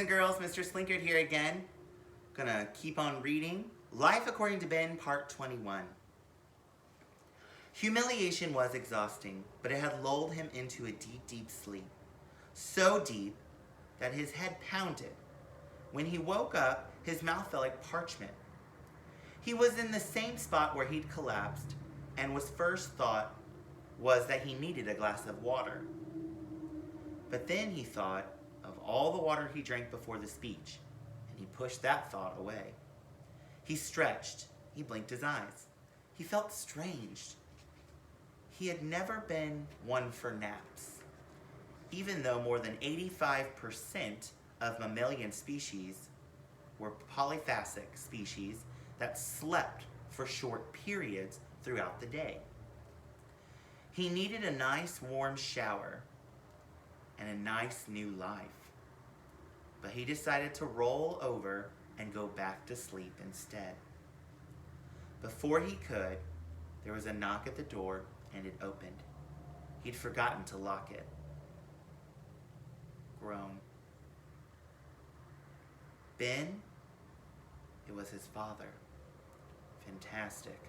and girls, Mr. Slinkard here again. Gonna keep on reading Life According to Ben, Part 21. Humiliation was exhausting, but it had lulled him into a deep, deep sleep. So deep that his head pounded. When he woke up, his mouth felt like parchment. He was in the same spot where he'd collapsed, and his first thought was that he needed a glass of water. But then he thought of all the water he drank before the speech, and he pushed that thought away. He stretched. He blinked his eyes. He felt strange. He had never been one for naps. Even though more than 85% of mammalian species were polyphasic species that slept for short periods throughout the day. He needed a nice warm shower and a nice new life. But he decided to roll over and go back to sleep instead. Before he could, there was a knock at the door and it opened. He'd forgotten to lock it. Groan. Ben? It was his father. Fantastic.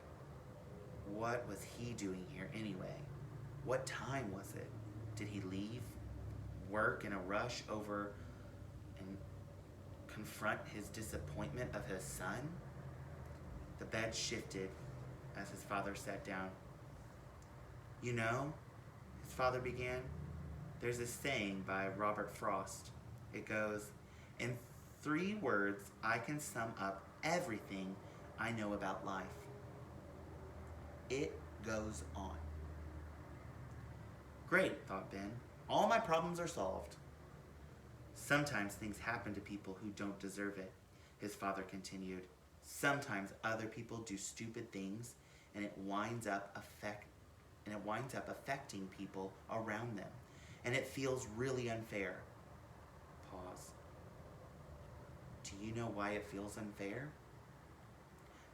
What was he doing here anyway? What time was it? Did he leave? Work in a rush over and confront his disappointment of his son? The bed shifted as his father sat down. You know, his father began, there's this saying by Robert Frost. It goes, in 3 words, I can sum up everything I know about life. It goes on. Great, thought Ben. All my problems are solved. Sometimes things happen to people who don't deserve it, his father continued. Sometimes other people do stupid things and it winds up affecting people around them. And it feels really unfair. Pause. Do you know why it feels unfair?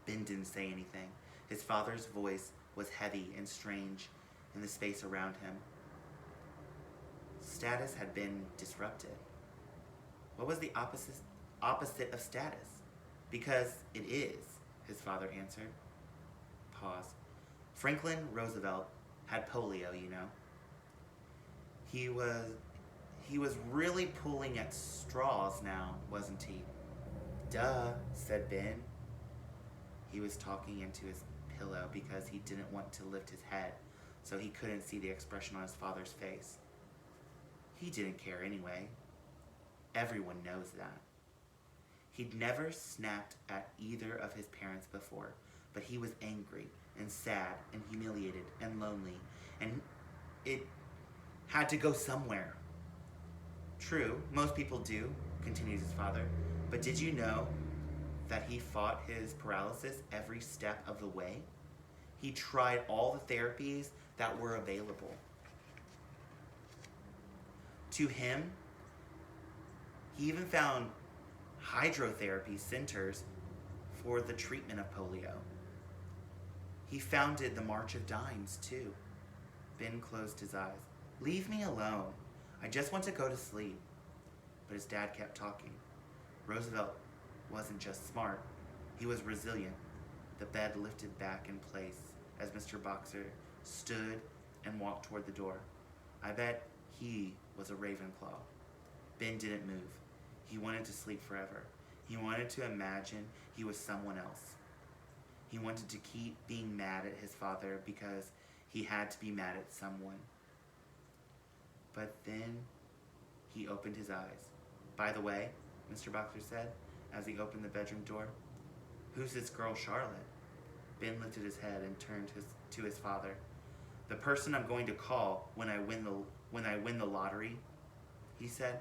Ben didn't say anything. His father's voice was heavy and strange in the space around him. Status had been disrupted. What was the opposite of status? Because it is, his father answered. Pause. Franklin Roosevelt had polio, you know. He was really pulling at straws now, wasn't he? Duh, said Ben. He was talking into his pillow because he didn't want to lift his head, so he couldn't see the expression on his father's face. He didn't care anyway. Everyone knows that. He'd never snapped at either of his parents before, but he was angry and sad and humiliated and lonely, and it had to go somewhere. True, most people do, continues his father, but did you know that he fought his paralysis every step of the way? He tried all the therapies that were available. To him, he even found hydrotherapy centers for the treatment of polio. He founded the March of Dimes, too. Ben closed his eyes. Leave me alone. I just want to go to sleep. But his dad kept talking. Roosevelt wasn't just smart. He was resilient. The bed lifted back in place as Mr. Boxer stood and walked toward the door. I bet he was a Ravenclaw. Ben didn't move. He wanted to sleep forever. He wanted to imagine he was someone else. He wanted to keep being mad at his father because he had to be mad at someone. But then he opened his eyes. By the way, Mr. Boxer said, as he opened the bedroom door, who's this girl, Charlotte? Ben lifted his head and turned to his father. The person I'm going to call when I win the lottery, he said.